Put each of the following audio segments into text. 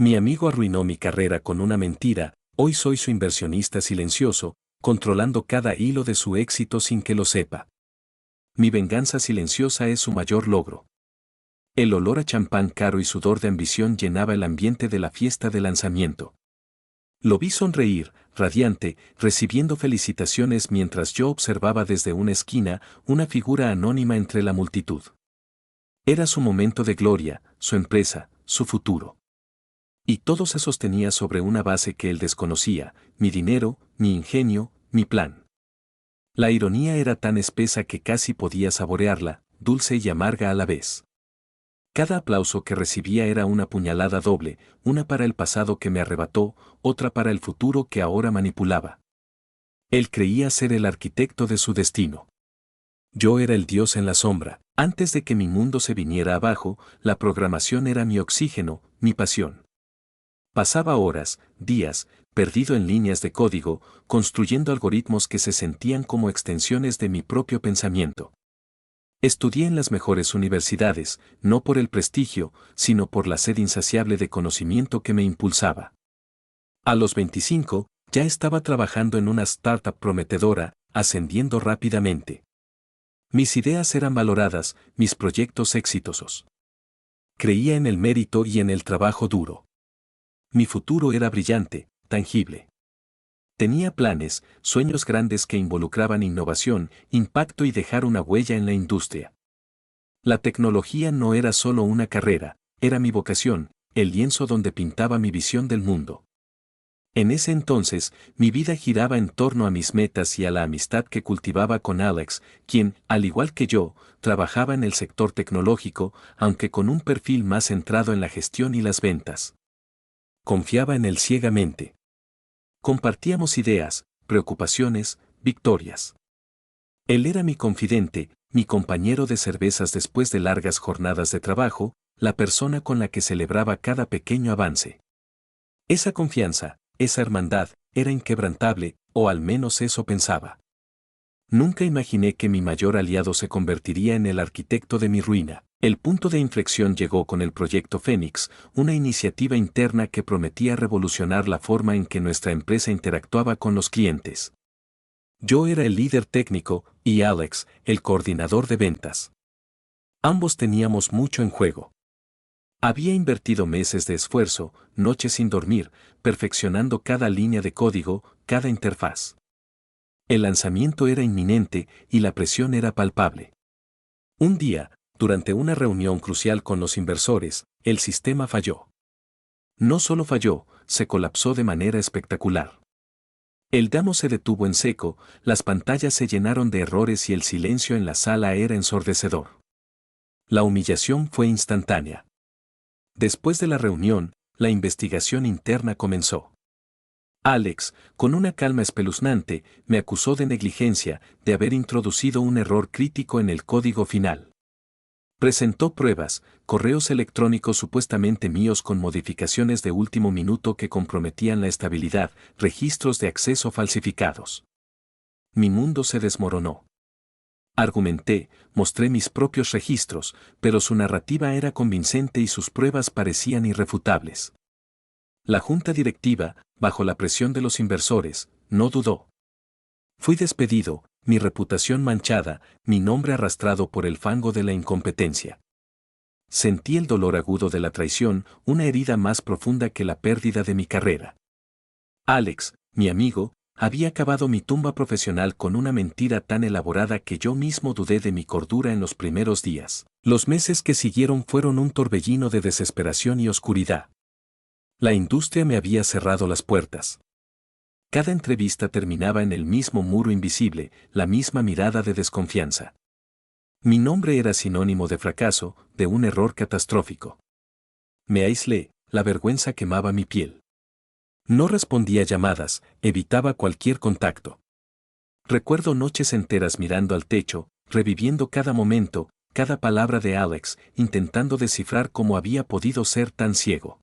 Mi amigo arruinó mi carrera con una mentira, hoy soy su inversionista silencioso, controlando cada hilo de su éxito sin que lo sepa. Mi venganza silenciosa es su mayor logro. El olor a champán caro y sudor de ambición llenaba el ambiente de la fiesta de lanzamiento. Lo vi sonreír, radiante, recibiendo felicitaciones mientras yo observaba desde una esquina una figura anónima entre la multitud. Era su momento de gloria, su empresa, su futuro. Y todo se sostenía sobre una base que él desconocía, mi dinero, mi ingenio, mi plan. La ironía era tan espesa que casi podía saborearla, dulce y amarga a la vez. Cada aplauso que recibía era una puñalada doble, una para el pasado que me arrebató, otra para el futuro que ahora manipulaba. Él creía ser el arquitecto de su destino. Yo era el dios en la sombra. Antes de que mi mundo se viniera abajo, la programación era mi oxígeno, mi pasión. Pasaba horas, días, perdido en líneas de código, construyendo algoritmos que se sentían como extensiones de mi propio pensamiento. Estudié en las mejores universidades, no por el prestigio, sino por la sed insaciable de conocimiento que me impulsaba. A los 25, ya estaba trabajando en una startup prometedora, ascendiendo rápidamente. Mis ideas eran valoradas, mis proyectos exitosos. Creía en el mérito y en el trabajo duro. Mi futuro era brillante, tangible. Tenía planes, sueños grandes que involucraban innovación, impacto y dejar una huella en la industria. La tecnología no era solo una carrera, era mi vocación, el lienzo donde pintaba mi visión del mundo. En ese entonces, mi vida giraba en torno a mis metas y a la amistad que cultivaba con Alex, quien, al igual que yo, trabajaba en el sector tecnológico, aunque con un perfil más centrado en la gestión y las ventas. Confiaba en él ciegamente. Compartíamos ideas, preocupaciones, victorias. Él era mi confidente, mi compañero de cervezas después de largas jornadas de trabajo, la persona con la que celebraba cada pequeño avance. Esa confianza, esa hermandad, era inquebrantable, o al menos eso pensaba. Nunca imaginé que mi mayor aliado se convertiría en el arquitecto de mi ruina. El punto de inflexión llegó con el proyecto Fénix, una iniciativa interna que prometía revolucionar la forma en que nuestra empresa interactuaba con los clientes. Yo era el líder técnico, y Alex, el coordinador de ventas. Ambos teníamos mucho en juego. Había invertido meses de esfuerzo, noches sin dormir, perfeccionando cada línea de código, cada interfaz. El lanzamiento era inminente y la presión era palpable. Un día, durante una reunión crucial con los inversores, el sistema falló. No solo falló, se colapsó de manera espectacular. El demo se detuvo en seco, las pantallas se llenaron de errores y el silencio en la sala era ensordecedor. La humillación fue instantánea. Después de la reunión, la investigación interna comenzó. Alex, con una calma espeluznante, me acusó de negligencia, de haber introducido un error crítico en el código final. Presentó pruebas, correos electrónicos supuestamente míos con modificaciones de último minuto que comprometían la estabilidad, registros de acceso falsificados. Mi mundo se desmoronó. Argumenté, mostré mis propios registros, pero su narrativa era convincente y sus pruebas parecían irrefutables. La junta directiva, bajo la presión de los inversores, no dudó. Fui despedido, mi reputación manchada, mi nombre arrastrado por el fango de la incompetencia. Sentí el dolor agudo de la traición, una herida más profunda que la pérdida de mi carrera. Alex, mi amigo, había cavado mi tumba profesional con una mentira tan elaborada que yo mismo dudé de mi cordura en los primeros días. Los meses que siguieron fueron un torbellino de desesperación y oscuridad. La industria me había cerrado las puertas. Cada entrevista terminaba en el mismo muro invisible, la misma mirada de desconfianza. Mi nombre era sinónimo de fracaso, de un error catastrófico. Me aislé, la vergüenza quemaba mi piel. No respondía llamadas, evitaba cualquier contacto. Recuerdo noches enteras mirando al techo, reviviendo cada momento, cada palabra de Alex, intentando descifrar cómo había podido ser tan ciego.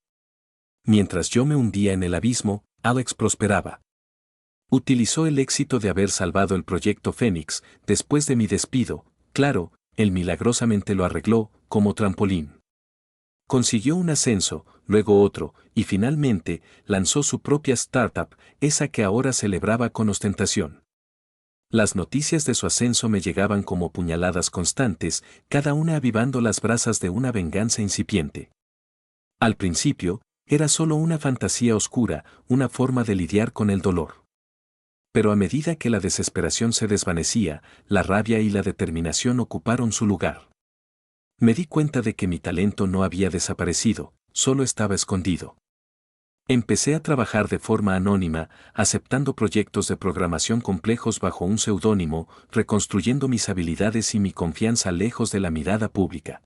Mientras yo me hundía en el abismo, Alex prosperaba. Utilizó el éxito de haber salvado el proyecto Fénix, después de mi despido, él milagrosamente lo arregló, como trampolín. Consiguió un ascenso, luego otro, y finalmente, lanzó su propia startup, esa que ahora celebraba con ostentación. Las noticias de su ascenso me llegaban como puñaladas constantes, cada una avivando las brasas de una venganza incipiente. Al principio, era solo una fantasía oscura, una forma de lidiar con el dolor. Pero a medida que la desesperación se desvanecía, la rabia y la determinación ocuparon su lugar. Me di cuenta de que mi talento no había desaparecido, solo estaba escondido. Empecé a trabajar de forma anónima, aceptando proyectos de programación complejos bajo un seudónimo, reconstruyendo mis habilidades y mi confianza lejos de la mirada pública.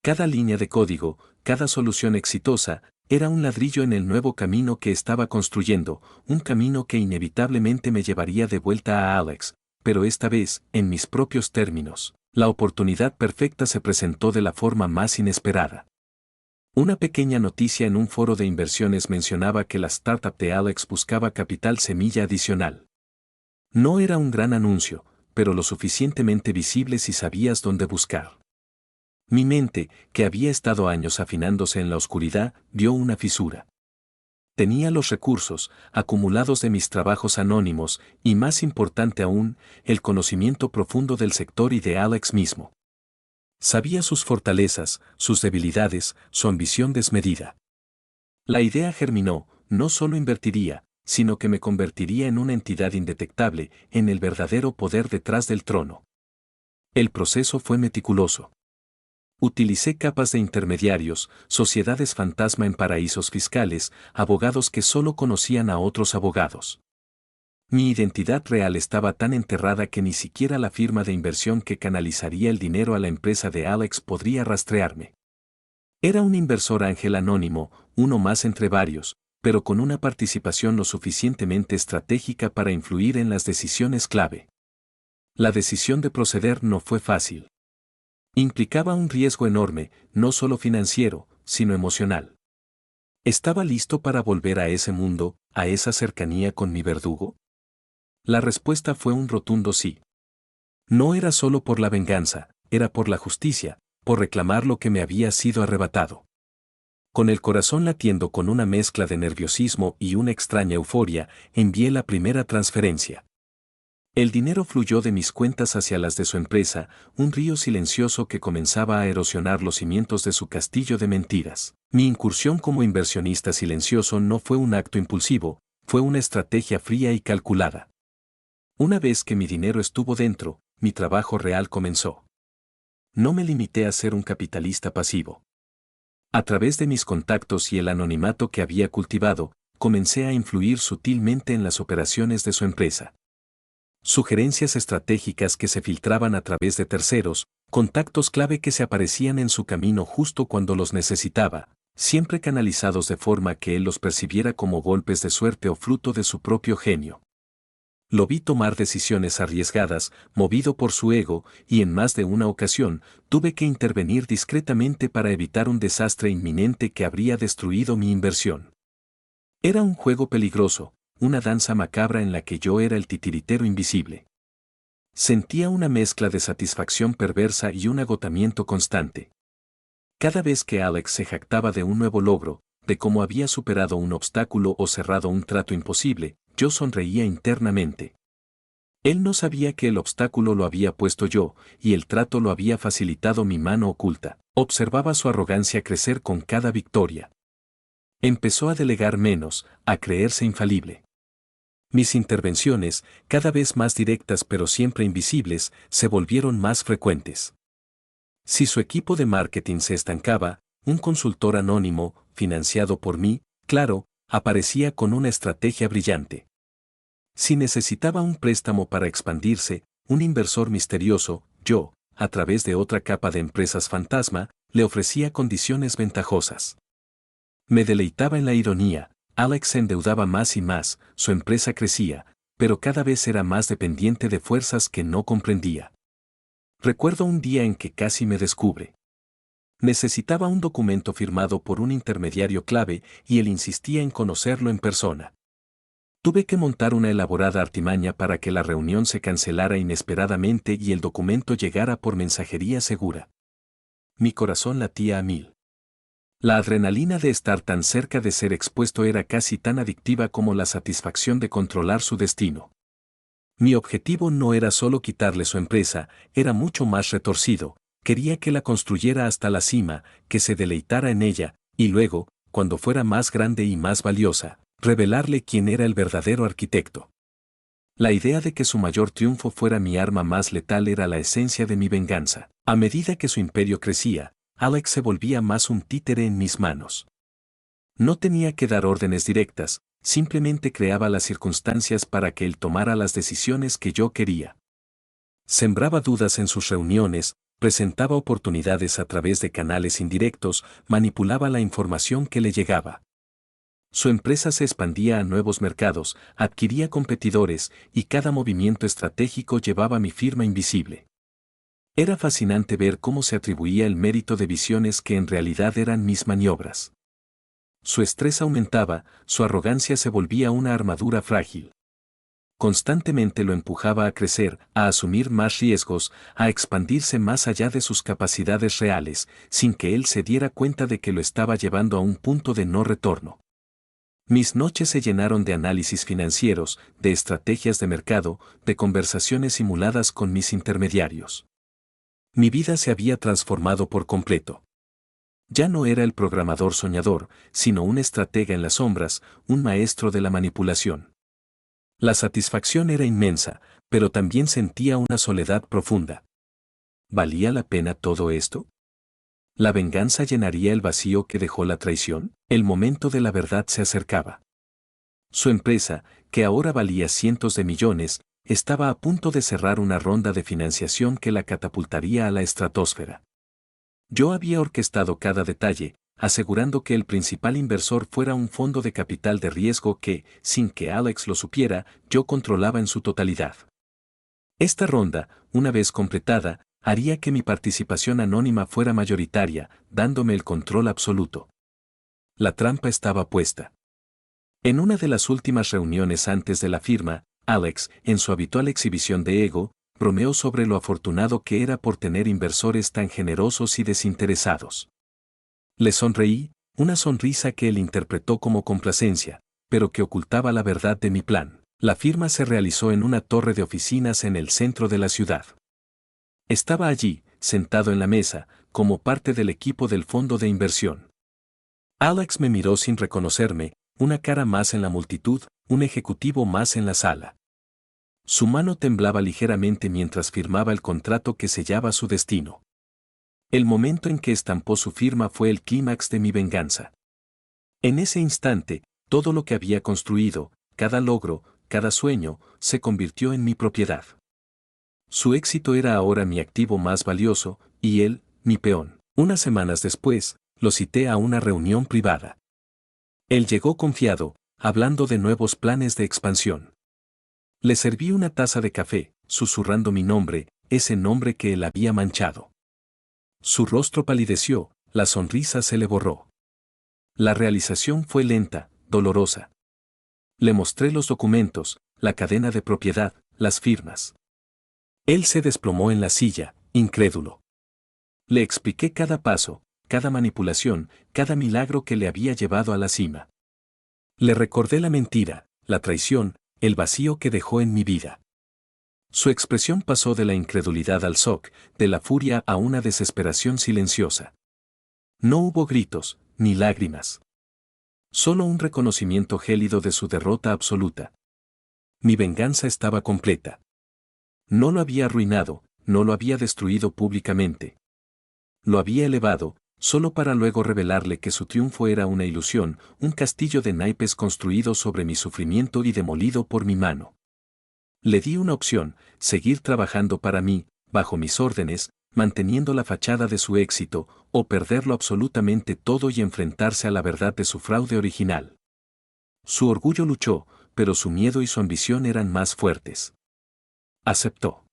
Cada línea de código, cada solución exitosa, era un ladrillo en el nuevo camino que estaba construyendo, un camino que inevitablemente me llevaría de vuelta a Alex, pero esta vez, en mis propios términos. La oportunidad perfecta se presentó de la forma más inesperada. Una pequeña noticia en un foro de inversiones mencionaba que la startup de Alex buscaba capital semilla adicional. No era un gran anuncio, pero lo suficientemente visible si sabías dónde buscar. Mi mente, que había estado años afinándose en la oscuridad, vio una fisura. Tenía los recursos, acumulados de mis trabajos anónimos, y más importante aún, el conocimiento profundo del sector y de Alex mismo. Sabía sus fortalezas, sus debilidades, su ambición desmedida. La idea germinó, no solo invertiría, sino que me convertiría en una entidad indetectable, en el verdadero poder detrás del trono. El proceso fue meticuloso. Utilicé capas de intermediarios, sociedades fantasma en paraísos fiscales, abogados que solo conocían a otros abogados. Mi identidad real estaba tan enterrada que ni siquiera la firma de inversión que canalizaría el dinero a la empresa de Alex podría rastrearme. Era un inversor ángel anónimo, uno más entre varios, pero con una participación lo suficientemente estratégica para influir en las decisiones clave. La decisión de proceder no fue fácil. Implicaba un riesgo enorme, no solo financiero, sino emocional. ¿Estaba listo para volver a ese mundo, a esa cercanía con mi verdugo? La respuesta fue un rotundo sí. No era solo por la venganza, era por la justicia, por reclamar lo que me había sido arrebatado. Con el corazón latiendo con una mezcla de nerviosismo y una extraña euforia, envié la primera transferencia. El dinero fluyó de mis cuentas hacia las de su empresa, un río silencioso que comenzaba a erosionar los cimientos de su castillo de mentiras. Mi incursión como inversionista silencioso no fue un acto impulsivo, fue una estrategia fría y calculada. Una vez que mi dinero estuvo dentro, mi trabajo real comenzó. No me limité a ser un capitalista pasivo. A través de mis contactos y el anonimato que había cultivado, comencé a influir sutilmente en las operaciones de su empresa. Sugerencias estratégicas que se filtraban a través de terceros, contactos clave que se aparecían en su camino justo cuando los necesitaba, siempre canalizados de forma que él los percibiera como golpes de suerte o fruto de su propio genio. Lo vi tomar decisiones arriesgadas, movido por su ego, y en más de una ocasión, tuve que intervenir discretamente para evitar un desastre inminente que habría destruido mi inversión. Era un juego peligroso, una danza macabra en la que yo era el titiritero invisible. Sentía una mezcla de satisfacción perversa y un agotamiento constante. Cada vez que Alex se jactaba de un nuevo logro, de cómo había superado un obstáculo o cerrado un trato imposible, yo sonreía internamente. Él no sabía que el obstáculo lo había puesto yo, y el trato lo había facilitado mi mano oculta. Observaba su arrogancia crecer con cada victoria. Empezó a delegar menos, a creerse infalible. Mis intervenciones, cada vez más directas pero siempre invisibles, se volvieron más frecuentes. Si su equipo de marketing se estancaba, un consultor anónimo, financiado por mí, claro, aparecía con una estrategia brillante. Si necesitaba un préstamo para expandirse, un inversor misterioso, yo, a través de otra capa de empresas fantasma, le ofrecía condiciones ventajosas. Me deleitaba en la ironía. Alex se endeudaba más y más, su empresa crecía, pero cada vez era más dependiente de fuerzas que no comprendía. Recuerdo un día en que casi me descubre. Necesitaba un documento firmado por un intermediario clave y él insistía en conocerlo en persona. Tuve que montar una elaborada artimaña para que la reunión se cancelara inesperadamente y el documento llegara por mensajería segura. Mi corazón latía a 1000. La adrenalina de estar tan cerca de ser expuesto era casi tan adictiva como la satisfacción de controlar su destino. Mi objetivo no era solo quitarle su empresa, era mucho más retorcido. Quería que la construyera hasta la cima, que se deleitara en ella, y luego, cuando fuera más grande y más valiosa, revelarle quién era el verdadero arquitecto. La idea de que su mayor triunfo fuera mi arma más letal era la esencia de mi venganza. A medida que su imperio crecía, Alex se volvía más un títere en mis manos. No tenía que dar órdenes directas, simplemente creaba las circunstancias para que él tomara las decisiones que yo quería. Sembraba dudas en sus reuniones, presentaba oportunidades a través de canales indirectos, manipulaba la información que le llegaba. Su empresa se expandía a nuevos mercados, adquiría competidores y cada movimiento estratégico llevaba mi firma invisible. Era fascinante ver cómo se atribuía el mérito de visiones que en realidad eran mis maniobras. Su estrés aumentaba, su arrogancia se volvía una armadura frágil. Constantemente lo empujaba a crecer, a asumir más riesgos, a expandirse más allá de sus capacidades reales, sin que él se diera cuenta de que lo estaba llevando a un punto de no retorno. Mis noches se llenaron de análisis financieros, de estrategias de mercado, de conversaciones simuladas con mis intermediarios. Mi vida se había transformado por completo. Ya no era el programador soñador, sino un estratega en las sombras, un maestro de la manipulación. La satisfacción era inmensa, pero también sentía una soledad profunda. ¿Valía la pena todo esto? ¿La venganza llenaría el vacío que dejó la traición? El momento de la verdad se acercaba. Su empresa, que ahora valía cientos de millones, estaba a punto de cerrar una ronda de financiación que la catapultaría a la estratosfera. Yo había orquestado cada detalle, asegurando que el principal inversor fuera un fondo de capital de riesgo que, sin que Alex lo supiera, yo controlaba en su totalidad. Esta ronda, una vez completada, haría que mi participación anónima fuera mayoritaria, dándome el control absoluto. La trampa estaba puesta. En una de las últimas reuniones antes de la firma, Alex, en su habitual exhibición de ego, bromeó sobre lo afortunado que era por tener inversores tan generosos y desinteresados. Le sonreí, una sonrisa que él interpretó como complacencia, pero que ocultaba la verdad de mi plan. La firma se realizó en una torre de oficinas en el centro de la ciudad. Estaba allí, sentado en la mesa, como parte del equipo del fondo de inversión. Alex me miró sin reconocerme, una cara más en la multitud, un ejecutivo más en la sala. Su mano temblaba ligeramente mientras firmaba el contrato que sellaba su destino. El momento en que estampó su firma fue el clímax de mi venganza. En ese instante, todo lo que había construido, cada logro, cada sueño, se convirtió en mi propiedad. Su éxito era ahora mi activo más valioso, y él, mi peón. Unas semanas después, lo cité a una reunión privada. Él llegó confiado, hablando de nuevos planes de expansión. Le serví una taza de café, susurrando mi nombre, ese nombre que él había manchado. Su rostro palideció, la sonrisa se le borró. La realización fue lenta, dolorosa. Le mostré los documentos, la cadena de propiedad, las firmas. Él se desplomó en la silla, incrédulo. Le expliqué cada paso, cada manipulación, cada milagro que le había llevado a la cima. Le recordé la mentira, la traición, el vacío que dejó en mi vida. Su expresión pasó de la incredulidad al shock, de la furia a una desesperación silenciosa. No hubo gritos, ni lágrimas. Solo un reconocimiento gélido de su derrota absoluta. Mi venganza estaba completa. No lo había arruinado, no lo había destruido públicamente. Lo había elevado, solo para luego revelarle que su triunfo era una ilusión, un castillo de naipes construido sobre mi sufrimiento y demolido por mi mano. Le di una opción, seguir trabajando para mí, bajo mis órdenes, manteniendo la fachada de su éxito, o perderlo absolutamente todo y enfrentarse a la verdad de su fraude original. Su orgullo luchó, pero su miedo y su ambición eran más fuertes. Aceptó.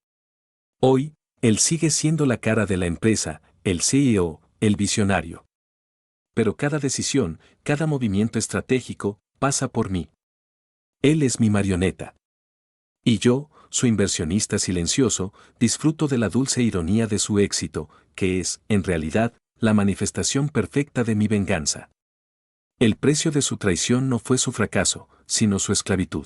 Hoy, él sigue siendo la cara de la empresa, el CEO, el visionario. Pero cada decisión, cada movimiento estratégico, pasa por mí. Él es mi marioneta. Y yo, su inversionista silencioso, disfruto de la dulce ironía de su éxito, que es, en realidad, la manifestación perfecta de mi venganza. El precio de su traición no fue su fracaso, sino su esclavitud.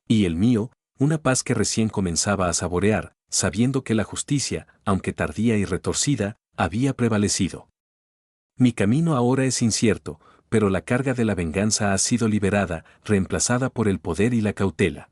Y el mío, una paz que recién comenzaba a saborear, sabiendo que la justicia, aunque tardía y retorcida, había prevalecido. Mi camino ahora es incierto, pero la carga de la venganza ha sido liberada, reemplazada por el poder y la cautela.